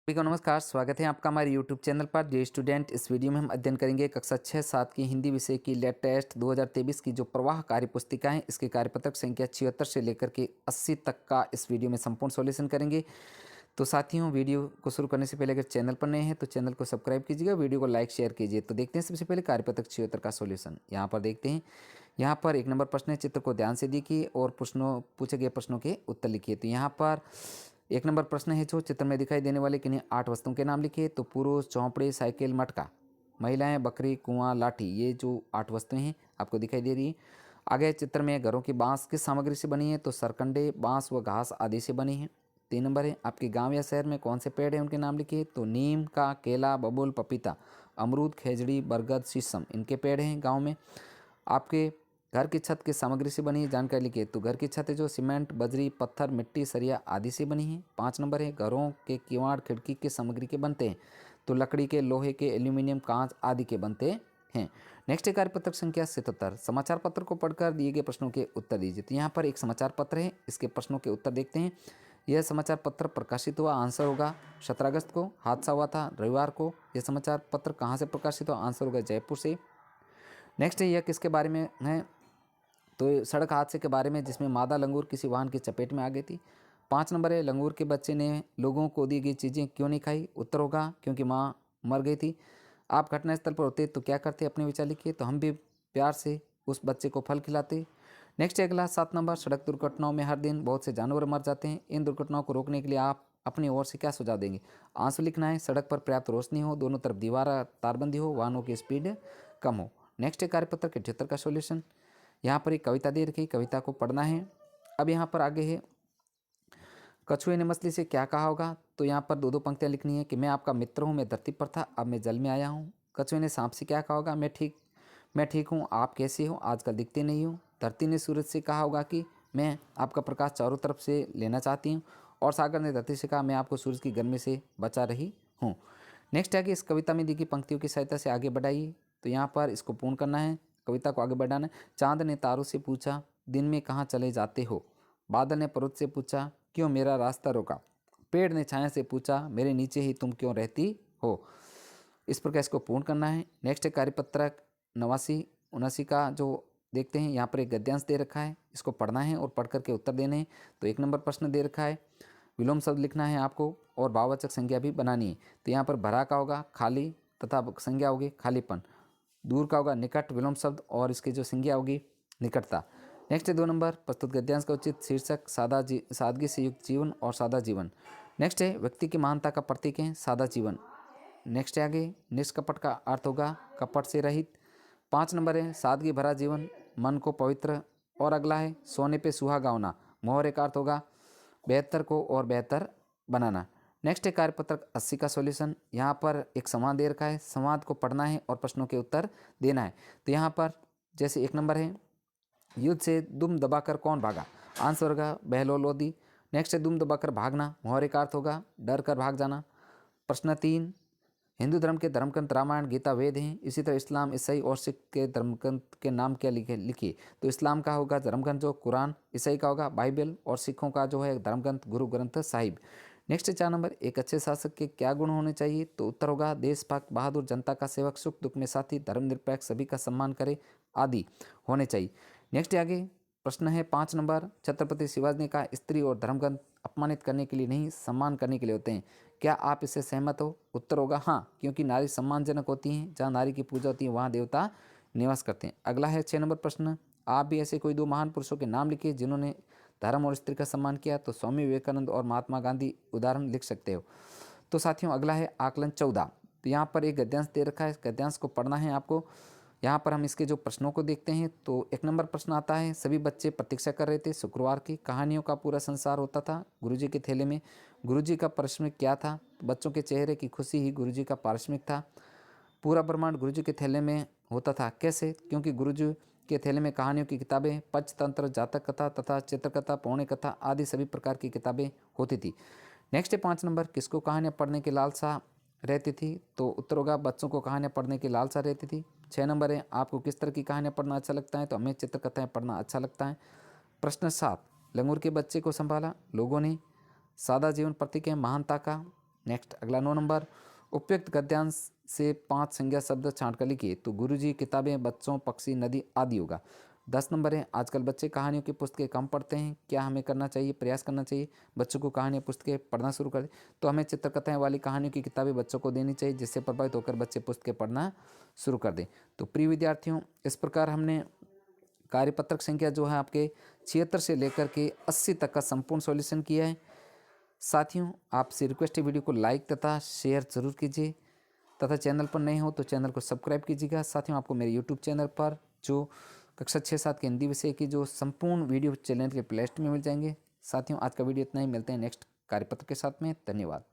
सभी को नमस्कार, स्वागत है आपका हमारे यूट्यूब चैनल पर। डियर स्टूडेंट, इस वीडियो में हम अध्ययन करेंगे कक्षा 6-7 की हिंदी विषय की लेटेस्ट 2023 की जो प्रवाह कार्य पुस्तिका है, इसके कार्यपत्रक संख्या 76 से लेकर के 80 तक का इस वीडियो में संपूर्ण सॉल्यूशन करेंगे। तो साथियों, वीडियो को शुरू करने से पहले अगर चैनल पर नए हैं तो चैनल को सब्सक्राइब कीजिएगा, वीडियो को लाइक शेयर कीजिए। तो देखते हैं सबसे पहले कार्यपत्रक 76 का सॉल्यूशन। यहाँ पर देखते हैं, यहाँ पर 1 नंबर प्रश्न है, चित्र को ध्यान से देखिए और पूछे गए प्रश्नों के उत्तर लिखिए। तो यहाँ पर 1 नंबर प्रश्न है, जो चित्र में दिखाई देने वाले किन्हीं 8 वस्तुओं के नाम लिखिए। तो पुरुष, चौपड़े, साइकिल, मटका, महिलाएं, बकरी, कुआं, लाठी, ये जो 8 वस्तुएं हैं आपको दिखाई दे रही है। आगे चित्र में घरों की बांस किस सामग्री से बनी है? तो सरकंडे, बांस व घास आदि से बनी है। 3 नंबर है, आपके गांव या शहर में कौन से पेड़ हैं, उनके नाम लिखिए। तो नीम का, केला, बबूल, पपीता, अमरूद, खेजड़ी, बरगद, शीशम, इनके पेड़ हैं गाँव में। आपके घर की छत किस सामग्री से बनी है, जानकारी लिखिए। तो घर की छत है जो सीमेंट, बजरी, पत्थर, मिट्टी, सरिया आदि से बनी है। 5 नंबर है, घरों के किवाड़, खिड़की किस सामग्री के बनते हैं? तो लकड़ी के, लोहे के, एल्यूमिनियम, कांच आदि के बनते हैं। नेक्स्ट है कार्यपत्रक संख्या 77। समाचार पत्र को पढ़कर दिए गए प्रश्नों के उत्तर दीजिए। तो यहाँ पर एक समाचार पत्र है, इसके प्रश्नों के उत्तर देखते हैं। यह समाचार पत्र प्रकाशित हुआ, आंसर होगा 17 अगस्त को। हादसा हुआ था रविवार को। यह समाचार पत्र कहाँ से प्रकाशित हुआ? आंसर होगा जयपुर से। नेक्स्ट है, यह किसके बारे में है? तो सड़क हादसे के बारे में, जिसमें मादा लंगूर किसी वाहन की चपेट में आ गई थी। 5 नंबर है, लंगूर के बच्चे ने लोगों को दी गई चीज़ें क्यों नहीं खाई? उत्तर होगा क्योंकि माँ मर गई थी। आप घटनास्थल पर होते तो क्या करते? अपने विचार लिखिए। तो हम भी प्यार से उस बच्चे को फल खिलाते। नेक्स्ट है अगला 7 नंबर, सड़क दुर्घटनाओं में हर दिन बहुत से जानवर मर जाते हैं। इन दुर्घटनाओं को रोकने के लिए आप अपनी ओर से क्या सुझाव देंगे? आंसर लिखना है, सड़क पर पर्याप्त रोशनी हो, दोनों तरफ दीवार तारबंदी हो, वाहनों की स्पीड कम हो। नेक्स्ट है कार्यपत्र के 78 का सॉल्यूशन। यहाँ पर एक कविता दे रखी, कविता को पढ़ना है। अब यहाँ पर आगे है, कछुए ने मछली से क्या कहा होगा? तो यहाँ पर 2-2 पंक्तियाँ लिखनी है कि मैं आपका मित्र हूँ, मैं धरती पर था, अब मैं जल में आया हूँ। कछुए ने सांप से क्या कहा होगा? मैं ठीक हूँ, आप कैसे हो? आजकल दिखते नहीं हो। धरती ने सूरज से कहा होगा कि मैं आपका प्रकाश चारों तरफ से लेना चाहती हूँ। और सागर ने धरती से कहा, मैं आपको सूरज की गर्मी से बचा रही हूँ। नेक्स्ट है कि इस कविता में दी गई पंक्तियों की सहायता से आगे बढ़ाइए। तो यहाँ पर इसको पूर्ण करना है, कविता को आगे बढ़ाना है। चांद ने तारों से पूछा, दिन में कहाँ चले जाते हो? बादल ने पर्वत से पूछा, क्यों मेरा रास्ता रोका? पेड़ ने छाया से पूछा, मेरे नीचे ही तुम क्यों रहती हो? इस प्रकार इसको पूर्ण करना है। नेक्स्ट है कार्यपत्रक 89 का जो देखते हैं। यहाँ पर एक गद्यांश दे रखा है, इसको पढ़ना है और पढ़ करके उत्तर देने हैं। तो 1 नंबर प्रश्न दे रखा है, विलोम शब्द लिखना है आपको और भाववाचक संज्ञा भी बनानी है। तो यहाँ पर भरा का होगा खाली, तथा संज्ञा होगी खालीपन। दूर का होगा निकट, विलोम शब्द, और इसकी जो संज्ञा होगी निकटता। नेक्स्ट है 2 नंबर, प्रस्तुत गद्यांश का उचित शीर्षक सादगी से युक्त जीवन और सादा जीवन। नेक्स्ट है, व्यक्ति की महानता का प्रतीक है सादा जीवन। नेक्स्ट है आगे, निष्कपट का अर्थ होगा कपट से रहित। 5 नंबर है, सादगी भरा जीवन, मन को पवित्र। और अगला है, सोने पे सुहागा होना, मोहर का अर्थ होगा बेहतर को और बेहतर बनाना। नेक्स्ट है कार्यपत्रक 80 का सॉल्यूशन। यहाँ पर एक संवाद दे रखा है, संवाद को पढ़ना है और प्रश्नों के उत्तर देना है। तो यहाँ पर जैसे 1 नंबर है, युद्ध से दुम दबाकर कौन भागा? आंसर होगा बहलोल लोदी। नेक्स्ट है, दुम दबाकर भागना, मोहरे का अर्थ होगा डर कर भाग जाना। प्रश्न 3, हिंदू धर्म के धर्मग्रंथ रामायण, गीता, वेद हैं। इसी तरह इस्लाम, ईसाई और सिख के धर्मग्रंथ के नाम क्या लिखिए। तो इस्लाम का होगा धर्मग्रंथ जो कुरान, ईसाई का होगा बाइबल, और सिखों का जो है धर्मग्रंथ गुरु ग्रंथ साहिब। नेक्स्ट 4 नंबर, एक अच्छे शासक के क्या गुण होने चाहिए? तो उत्तर होगा देशभक्त, बहादुर, जनता का सेवक, सुख दुख में साथी, धर्मनिरपेक्ष, सभी का सम्मान करे आदि होने चाहिए। नेक्स्ट आगे प्रश्न है 5 नंबर, छत्रपति शिवाजी ने कहा स्त्री और धर्मग्रंथ अपमानित करने के लिए नहीं, सम्मान करने के लिए होते हैं। क्या आप इससे सहमत हो? उत्तर होगा हाँ, क्योंकि नारी सम्मानजनक होती हैं, जहाँ नारी की पूजा होती है वहाँ देवता निवास करते हैं। अगला है 6 नंबर प्रश्न, आप भी ऐसे कोई 2 महान पुरुषों के नाम लिखिए जिन्होंने धर्म और स्त्री का सम्मान किया। तो स्वामी विवेकानंद और महात्मा गांधी उदाहरण लिख सकते हो। तो साथियों, अगला है आकलन 14। तो यहाँ पर एक गद्यांश दे रखा है, इस गद्यांश को पढ़ना है आपको। यहाँ पर हम इसके जो प्रश्नों को देखते हैं। तो 1 नंबर प्रश्न आता है, सभी बच्चे प्रतीक्षा कर रहे थे शुक्रवार की, कहानियों का पूरा संसार होता था गुरुजी के थैले में, गुरुजी का पारिश्रमिक क्या था? बच्चों के चेहरे की खुशी ही गुरुजी का पारिश्रमिक था। पूरा ब्रह्मांड गुरुजी के थैले में होता था, कैसे? क्योंकि गुरुजी के थैले में कहानियों की किताबें, पंचतंत्र, जातक कथा तथा चित्रकथा, पौने कथा आदि सभी प्रकार की किताबें होती थी। नेक्स्ट है 5 नंबर, किसको कहानियाँ पढ़ने की लालसा रहती थी? तो उत्तर होगा बच्चों को कहानियाँ पढ़ने की लालसा रहती थी। 6 नंबर है, आपको किस तरह की कहानियाँ पढ़ना अच्छा लगता है? तो हमें चित्रकथाएँ पढ़ना अच्छा लगता है। प्रश्न 7, लंगूर के बच्चे को संभाला लोगों ने, सादा जीवन प्रतीक है महानता का। नेक्स्ट अगला 9 नंबर, उपयुक्त गद्यांश से 5 संज्ञा शब्द छांट कर लिखिए। तो गुरुजी, किताबें, बच्चों, पक्षी, नदी आदि होगा। 10 नंबर है, आजकल बच्चे कहानियों की पुस्तकें कम पढ़ते हैं, क्या हमें करना चाहिए? प्रयास करना चाहिए बच्चों को कहानियाँ पुस्तकें पढ़ना शुरू कर दें। तो हमें चित्रकथाएं वाली कहानियों की किताबें बच्चों को देनी चाहिए, जिससे प्रभावित होकर बच्चे पुस्तकें पढ़ना शुरू कर दें। तो प्रिय विद्यार्थियों, इस प्रकार हमने कार्यपत्रक संख्या जो है आपके 76 से लेकर के 80 तक का संपूर्ण सॉल्यूशन किया है। साथियों, आपसे रिक्वेस्ट है, वीडियो को लाइक तथा शेयर जरूर कीजिए तथा चैनल पर नए हो तो चैनल को सब्सक्राइब कीजिएगा। साथियों, आपको मेरे यूट्यूब चैनल पर जो कक्षा 6-7 के हिंदी विषय की जो संपूर्ण वीडियो चैनल के प्लेलिस्ट में मिल जाएंगे। साथियों, आज का वीडियो इतना ही, मिलते हैं नेक्स्ट कार्यपत्र के साथ में। धन्यवाद।